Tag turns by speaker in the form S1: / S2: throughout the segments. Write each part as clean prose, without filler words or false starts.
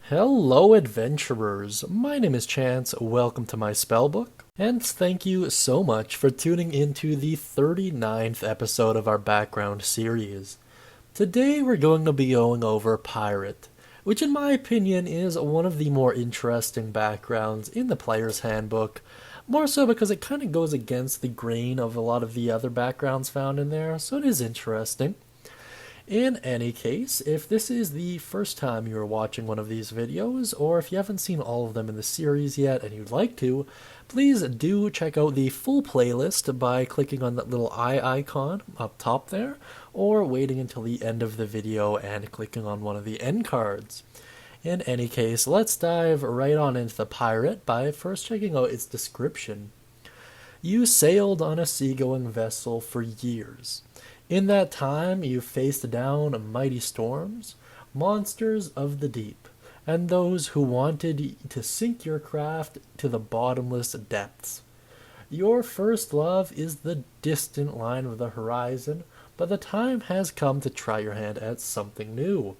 S1: Hello, adventurers. My name is Chance. Welcome to my Spellbook. And thank you so much for tuning into the 39th episode of our background series. Today we're going to be going over Pirate, which in my opinion is one of the more interesting backgrounds in the player's handbook, more so because it kind of goes against the grain of a lot of the other backgrounds found in there, so it is interesting. In any case, if this is the first time you're watching one of these videos, or if you haven't seen all of them in the series yet and you'd like to, please do check out the full playlist by clicking on that little eye icon up top there, or waiting until the end of the video and clicking on one of the end cards. In any case, let's dive right on into the pirate by first checking out its description. You sailed on a seagoing vessel for years. In that time, you faced down mighty storms, monsters of the deep, and those who wanted to sink your craft to the bottomless depths. Your first love is the distant line of the horizon, but the time has come to try your hand at something new.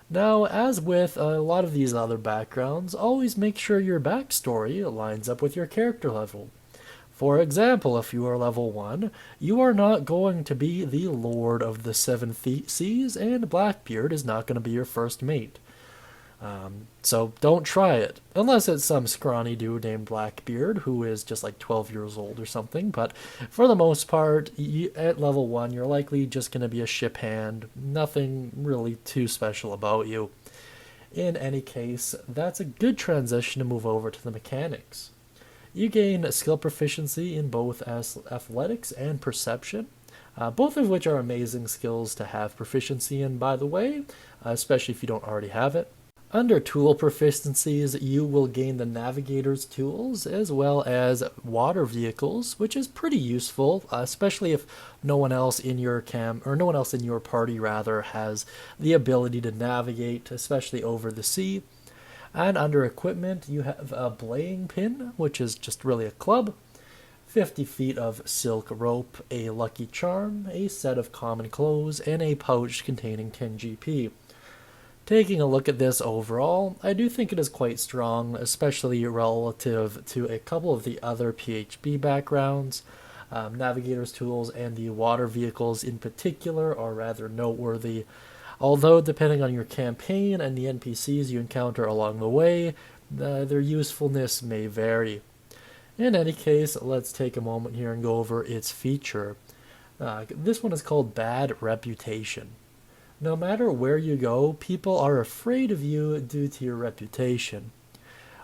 S1: Now, as with a lot of these other backgrounds, always make sure your backstory lines up with your character level. For example, if you are level 1, you are not going to be the Lord of the Seven Seas, and Blackbeard is not going to be your first mate. So don't try it, unless it's some scrawny dude named Blackbeard who is just like 12 years old or something, but for the most part, at level 1, you're likely just going to be a ship hand, nothing really too special about you. In any case, that's a good transition to move over to the mechanics. You gain skill proficiency in both athletics and perception, both of which are amazing skills to have proficiency in, by the way, especially if you don't already have it. Under tool proficiencies, you will gain the navigator's tools as well as water vehicles, which is pretty useful, especially if no one else in your no one else in your party rather has the ability to navigate, especially over the sea. And under equipment, you have a belaying pin, which is just really a club, 50 feet of silk rope, a lucky charm, a set of common clothes, and a pouch containing 10 GP. Taking a look at this overall, I do think it is quite strong, especially relative to a couple of the other PHB backgrounds. Navigator's tools and the water vehicles in particular are rather noteworthy. Although, depending on your campaign and the NPCs you encounter along the way, their usefulness may vary. In any case, let's take a moment here and go over its feature. This one is called Bad Reputation. No matter where you go, people are afraid of you due to your reputation.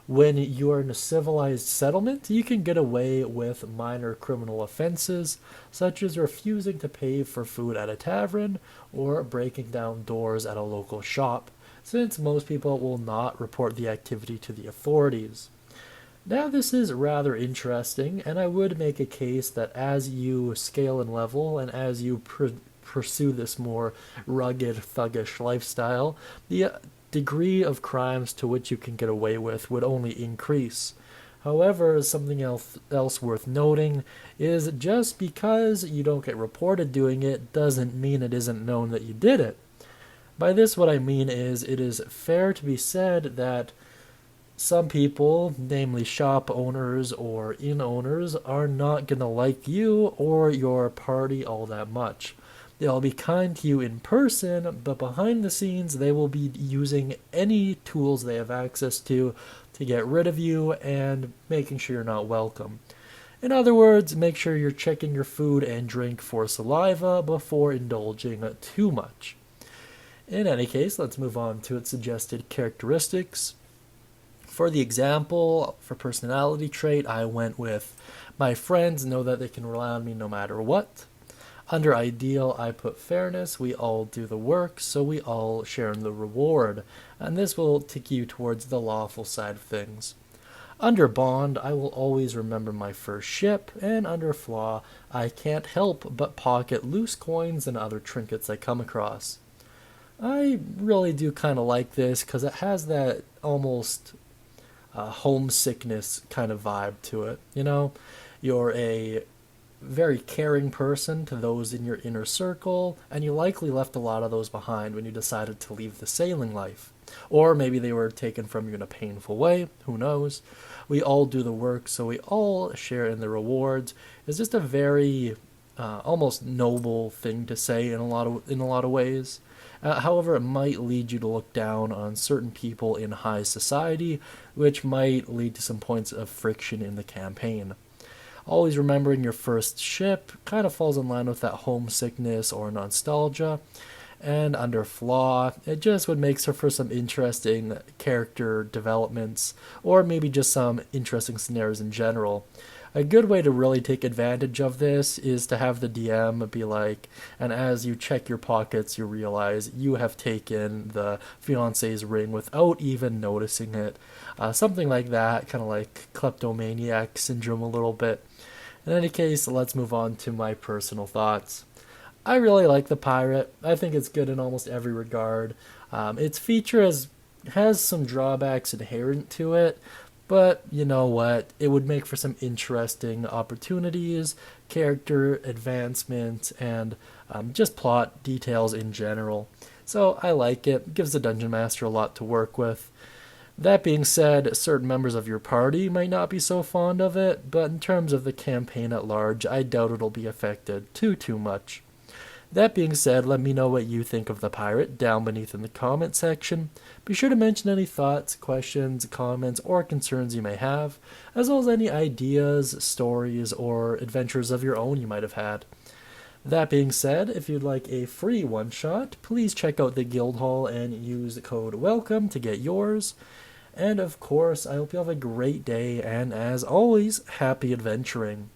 S1: When you are in a civilized settlement, you can get away with minor criminal offenses, such as refusing to pay for food at a tavern or breaking down doors at a local shop, since most people will not report the activity to the authorities. Now, this is rather interesting, and I would make a case that as you scale in level and as you pursue this more rugged, thuggish lifestyle, the degree of crimes to which you can get away with would only increase. However, something else worth noting is just because you don't get reported doing it doesn't mean it isn't known that you did it. By this, what I mean is it is fair to be said that some people, namely shop owners or inn owners, are not going to like you or your party all that much. They'll be kind to you in person, but behind the scenes they will be using any tools they have access to get rid of you and making sure you're not welcome. In other words, make sure you're checking your food and drink for saliva before indulging too much. In any case, let's move on to its suggested characteristics. For the example, for personality trait, I went with my friends know that they can rely on me no matter what. Under ideal, I put fairness. We all do the work, so we all share in the reward, and this will take you towards the lawful side of things. Under bond, I will always remember my first ship, and under flaw, I can't help but pocket loose coins and other trinkets I come across. I really do kind of like this because it has that almost homesickness kind of vibe to it. You know, you're a very caring person to those in your inner circle, and you likely left a lot of those behind when you decided to leave the sailing life. Or maybe they were taken from you in a painful way, who knows. We all do the work, so we all share in the rewards. It's just a very almost noble thing to say in a lot of ways. However, it might lead you to look down on certain people in high society, which might lead to some points of friction in the campaign. Always remembering your first ship kind of falls in line with that homesickness or nostalgia. And under flaw, it just would make for some interesting character developments, or maybe just some interesting scenarios in general. A good way to really take advantage of this is to have the DM be like, and as you check your pockets, you realize you have taken the fiance's ring without even noticing it. Something like that, kind of like kleptomaniac syndrome a little bit. In any case, let's move on to my personal thoughts. I really like the pirate. I think it's good in almost every regard. Its feature has some drawbacks inherent to it, but you know what? It would make for some interesting opportunities, character advancement, and just plot details in general. So I like it. It gives the dungeon master a lot to work with. That being said, certain members of your party might not be so fond of it, but in terms of the campaign at large, I doubt it'll be affected too much. That being said, let me know what you think of the pirate down beneath in the comment section. Be sure to mention any thoughts, questions, comments, or concerns you may have, as well as any ideas, stories, or adventures of your own you might have had. That being said, if you'd like a free one-shot, please check out the Guildhall and use the code WELCOME to get yours. And of course, I hope you have a great day, and as always, happy adventuring.